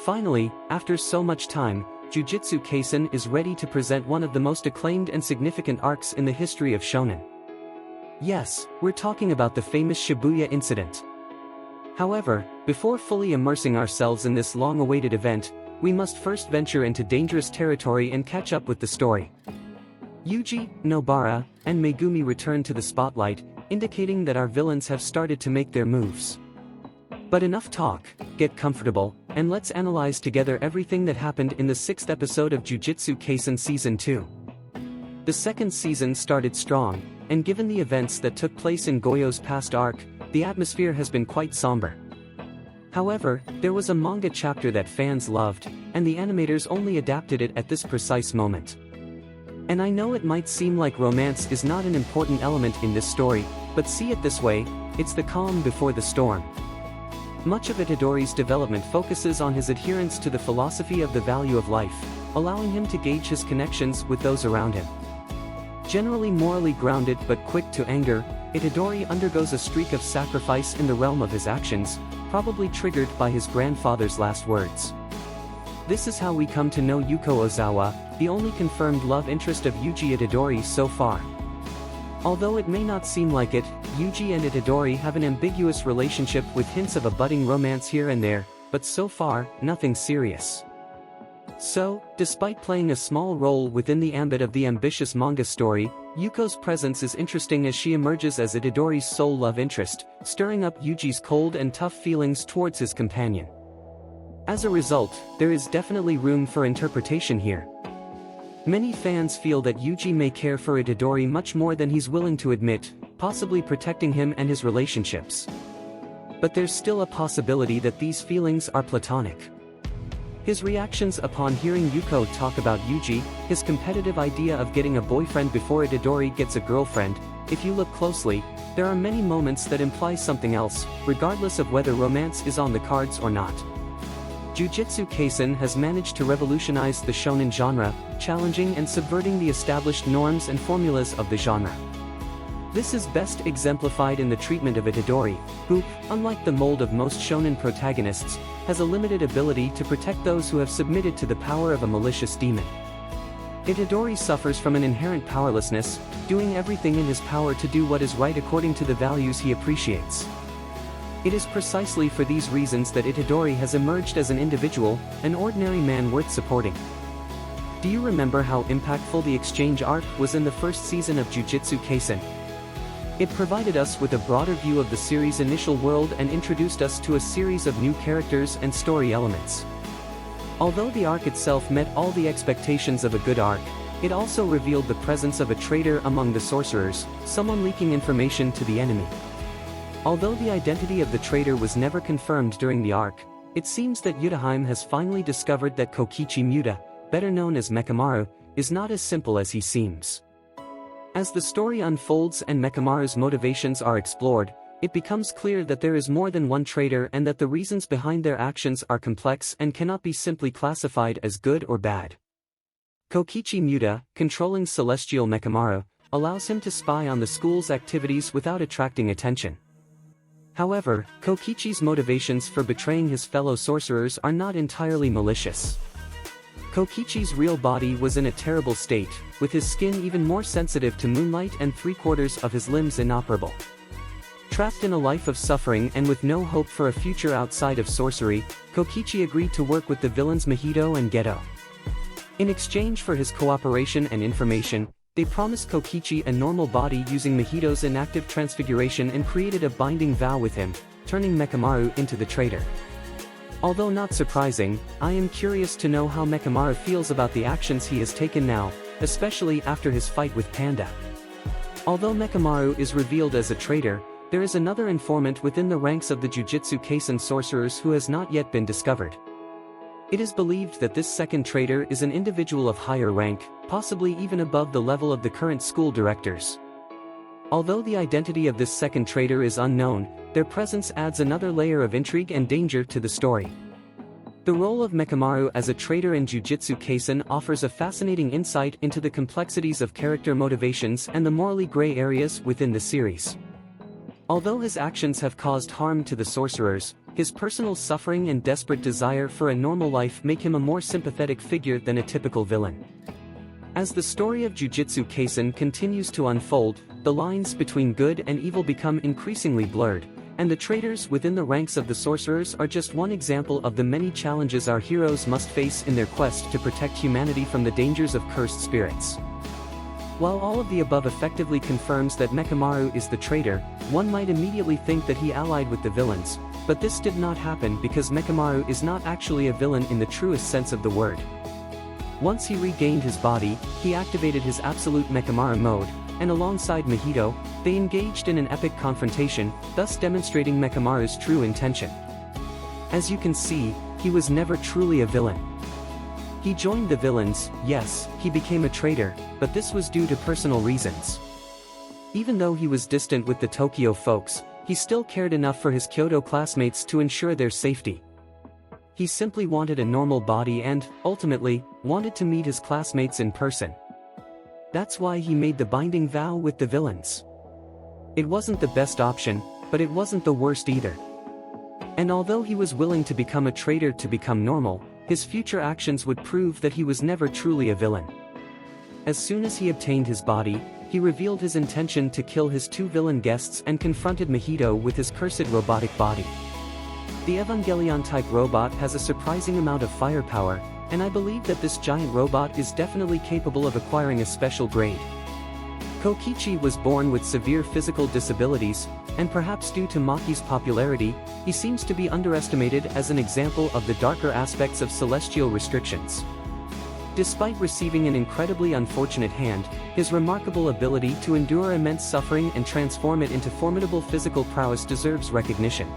Finally, after so much time, Jujutsu Kaisen is ready to present one of the most acclaimed and significant arcs in the history of shonen. Yes, we're talking about the famous Shibuya incident. However, before fully immersing ourselves in this long-awaited event, we must first venture into dangerous territory and catch up with the story. Yuji, Nobara, and Megumi return to the spotlight, indicating that our villains have started to make their moves. But enough talk, get comfortable, and let's analyze together everything that happened in the 6th episode of Jujutsu Kaisen Season 2. The 2nd season started strong, and given the events that took place in Goyo's past arc, the atmosphere has been quite somber. However, there was a manga chapter that fans loved, and the animators only adapted it at this precise moment. And I know it might seem like romance is not an important element in this story, but see it this way, it's the calm before the storm. Much of Itadori's development focuses on his adherence to the philosophy of the value of life, allowing him to gauge his connections with those around him. Generally morally grounded but quick to anger, Itadori undergoes a streak of sacrifice in the realm of his actions, probably triggered by his grandfather's last words. This is how we come to know Yuko Ozawa, the only confirmed love interest of Yuji Itadori so far. Although it may not seem like it, Yuji and Itadori have an ambiguous relationship with hints of a budding romance here and there, but so far, nothing serious. So, despite playing a small role within the ambit of the ambitious manga story, Yuko's presence is interesting as she emerges as Itadori's sole love interest, stirring up Yuji's cold and tough feelings towards his companion. As a result, there is definitely room for interpretation here. Many fans feel that Yuji may care for Itadori much more than he's willing to admit, possibly protecting him and his relationships. But there's still a possibility that these feelings are platonic. His reactions upon hearing Yuko talk about Yuji, his competitive idea of getting a boyfriend before Itadori gets a girlfriend, if you look closely, there are many moments that imply something else, regardless of whether romance is on the cards or not. Jujutsu Kaisen has managed to revolutionize the shonen genre, challenging and subverting the established norms and formulas of the genre. This is best exemplified in the treatment of Itadori, who, unlike the mold of most shonen protagonists, has a limited ability to protect those who have submitted to the power of a malicious demon. Itadori suffers from an inherent powerlessness, doing everything in his power to do what is right according to the values he appreciates. It is precisely for these reasons that Itadori has emerged as an individual, an ordinary man worth supporting. Do you remember how impactful the exchange arc was in the 1st season of Jujutsu Kaisen? It provided us with a broader view of the series' initial world and introduced us to a series of new characters and story elements. Although the arc itself met all the expectations of a good arc, it also revealed the presence of a traitor among the sorcerers, someone leaking information to the enemy. Although the identity of the traitor was never confirmed during the arc, it seems that Yutaheim has finally discovered that Kokichi Muta, better known as Mekamaru, is not as simple as he seems. As the story unfolds and Mekamaru's motivations are explored, it becomes clear that there is more than one traitor and that the reasons behind their actions are complex and cannot be simply classified as good or bad. Kokichi Muta, controlling celestial Mekamaru, allows him to spy on the school's activities without attracting attention. However, Kokichi's motivations for betraying his fellow sorcerers are not entirely malicious. Kokichi's real body was in a terrible state, with his skin even more sensitive to moonlight and 3/4 of his limbs inoperable. Trapped in a life of suffering and with no hope for a future outside of sorcery, Kokichi agreed to work with the villains Mahito and Geto. In exchange for his cooperation and information, they promised Kokichi a normal body using Mahito's inactive transfiguration and created a binding vow with him, turning Mekamaru into the traitor. Although not surprising, I am curious to know how Mekamaru feels about the actions he has taken now, especially after his fight with Panda. Although Mekamaru is revealed as a traitor, there is another informant within the ranks of the Jujutsu Kaisen sorcerers who has not yet been discovered. It is believed that this second traitor is an individual of higher rank, possibly even above the level of the current school directors. Although the identity of this second traitor is unknown, their presence adds another layer of intrigue and danger to the story. The role of Mekamaru as a traitor in Jujutsu Kaisen offers a fascinating insight into the complexities of character motivations and the morally gray areas within the series. Although his actions have caused harm to the sorcerers, his personal suffering and desperate desire for a normal life make him a more sympathetic figure than a typical villain. As the story of Jujutsu Kaisen continues to unfold, the lines between good and evil become increasingly blurred, and the traitors within the ranks of the sorcerers are just one example of the many challenges our heroes must face in their quest to protect humanity from the dangers of cursed spirits. While all of the above effectively confirms that Mechamaru is the traitor, one might immediately think that he allied with the villains, but this did not happen because Mechamaru is not actually a villain in the truest sense of the word. Once he regained his body, he activated his absolute Mechamaru mode, and alongside Mahito, they engaged in an epic confrontation, thus demonstrating Mechamaru's true intention. As you can see, he was never truly a villain. He joined the villains, yes, he became a traitor, but this was due to personal reasons. Even though he was distant with the Tokyo folks, he still cared enough for his Kyoto classmates to ensure their safety. He simply wanted a normal body and, ultimately, wanted to meet his classmates in person. That's why he made the binding vow with the villains. It wasn't the best option, but it wasn't the worst either. And although he was willing to become a traitor to become normal, his future actions would prove that he was never truly a villain. As soon as he obtained his body, he revealed his intention to kill his two villain guests and confronted Mahito with his cursed robotic body. The Evangelion-type robot has a surprising amount of firepower, and I believe that this giant robot is definitely capable of acquiring a special grade. Kokichi was born with severe physical disabilities, and perhaps due to Maki's popularity, he seems to be underestimated as an example of the darker aspects of celestial restrictions. Despite receiving an incredibly unfortunate hand, his remarkable ability to endure immense suffering and transform it into formidable physical prowess deserves recognition.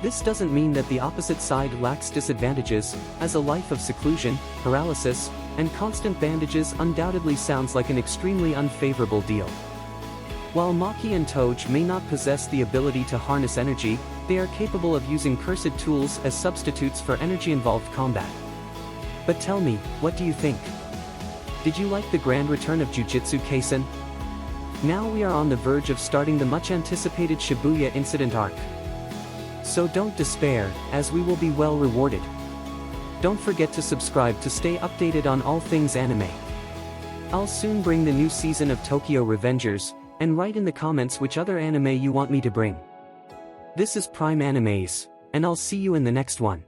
This doesn't mean that the opposite side lacks disadvantages, as a life of seclusion, paralysis, and constant bandages undoubtedly sounds like an extremely unfavorable deal. While Maki and Toge may not possess the ability to harness energy, they are capable of using cursed tools as substitutes for energy-involved combat. But tell me, what do you think? Did you like the grand return of Jujutsu Kaisen? Now we are on the verge of starting the much-anticipated Shibuya incident arc. So don't despair, as we will be well rewarded. Don't forget to subscribe to stay updated on all things anime. I'll soon bring the new season of Tokyo Revengers, and write in the comments which other anime you want me to bring. This is Prime Animes, and I'll see you in the next one.